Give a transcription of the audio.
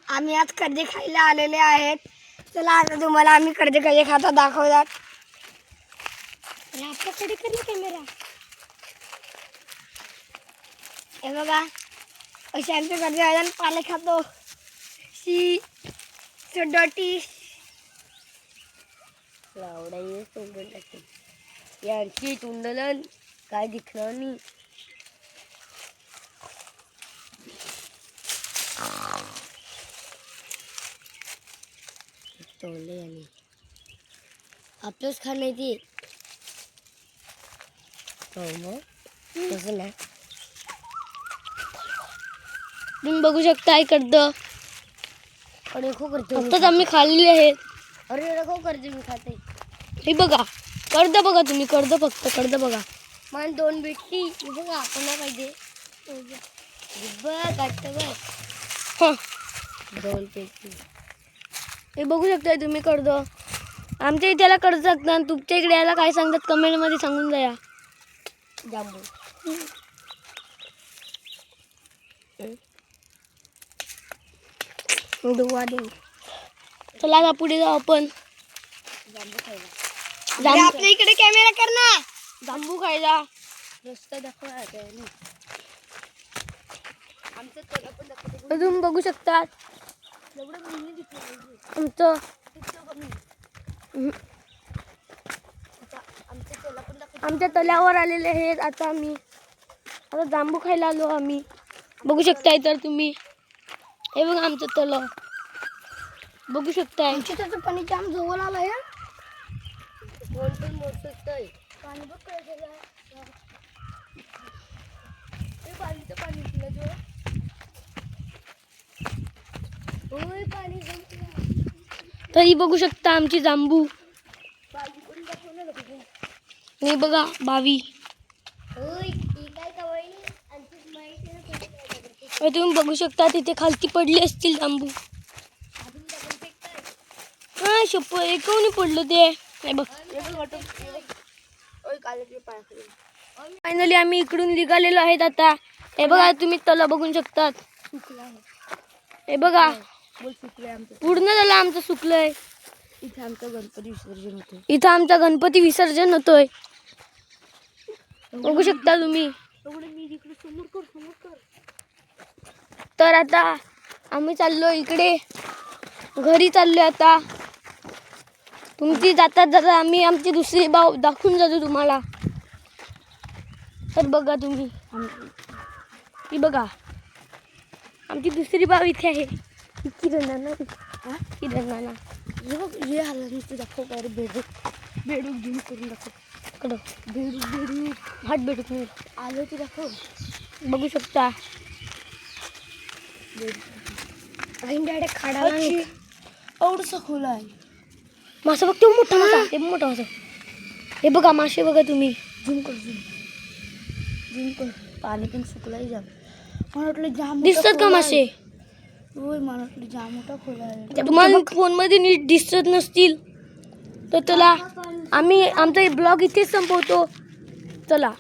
आम्ही आज कर्जे खायला आलेले आहेत. चला आता तुम्हाला आम्ही कर्जे कसे खातो दाखवतात. आपल्याकडे कधी कॅमेरा हे बघा असे आमचे कर्जे खायला पाले खातो. शी डॉटी लावडाई सोडून टाकते यांची तोंडलन काय दिखणार नाही. तोंडले आणि आपलंच खाण्याची मग तसं नाही. तुम्ही बघू शकता काय करतं. अरे खूप करते आत्ताच आम्ही खाल्लेले आहेत. अरे नको करते मी खाते. हे बघा कर्द बघा तुम्ही कर्द फक्त कर्द बघा. मान 2 भेटली बघा आपण पाहिजे बघ वाटतं बघ हं 2 भेटली. हे बघू शकताय तुम्ही कर्द. आमच्या इथे याला कर्ज सांगतात आणि तुमच्या इकडे याला काय सांगतात कमेंटमध्ये सांगून द्या. जांभूळ चला आता पुढे जाऊ आपण. जांभूळ खायला अरे आपल्या इकडे कॅमेरा कर ना. जांबू खायला रस्ता दाखवा आमचं तोला पण दाखवते. तुम्ही बघू शकता आमचं आमच्या तल्यावर आलेले आहेत. आता जांबू खायला आलो आम्ही. बघू शकताय तर तुम्ही हे बघा आमचं तलं बघू शकताय. आमच्या त्याचं पाणी जाम जवळ आलं आहे. कोण पण मोठं आहे पाणी बघ कसं आहे. पाणीचं पाणी तुला जो होय पाणी तरी बघू शकता आमची जांबू. हे बघा बावी. होय ती काय कवळी आमची माहिती ना हे तुम्ही बघू शकता तिथे खालती पडली असतील जांबू. अजून डबल फेकताय. हा शप्प एकवणी पडलं ते. हे बघ फायनली आम्ही इकडून निघालेलो आहेत आता. हे बघा तुम्ही तला बघू शकतात. हे बघा बोल सुकलंय आमचं. पूर्ण झालं आमचं सुकलंय. इथे आमचं गणपती विसर्जन होतं. इथं आमचा गणपती विसर्जन होतोय. बघू शकता तुम्ही. मी इकडे समोर कर तर आता आम्ही चाललो इकडे घरी चाललो आता. तुमची जातात जाता आम्ही आमची दुसरी बाव दाखवून जातो तुम्हाला. तर बघा तुम्ही ती बघा आमची दुसरी बाव इथे आहे. किरणाना किरणाना हे बघ हे आला नुसतं दाखव काय रे बेडूक घेऊन करून दाखव. इकडं बेडूक हात भेटत नाही. आलं ते दाखव. बघू शकता डायरेक्ट खाडाला एवढंसं खोल आहे. मासा बघ तो मोठा मासा. ते मोठा मासा. हे बघा मासे बघा तुम्ही. झूम कर पाणी पण सुकलंय जाम. मला वाटलं जाम दिसतात का मासे. होय मला वाटलं जाम मोठा खोल आहे. तुम्हाला फोनमध्ये नीट दिसत नसतील तर चला आम्ही आमचा ब्लॉग इथेच संपवतो. चला.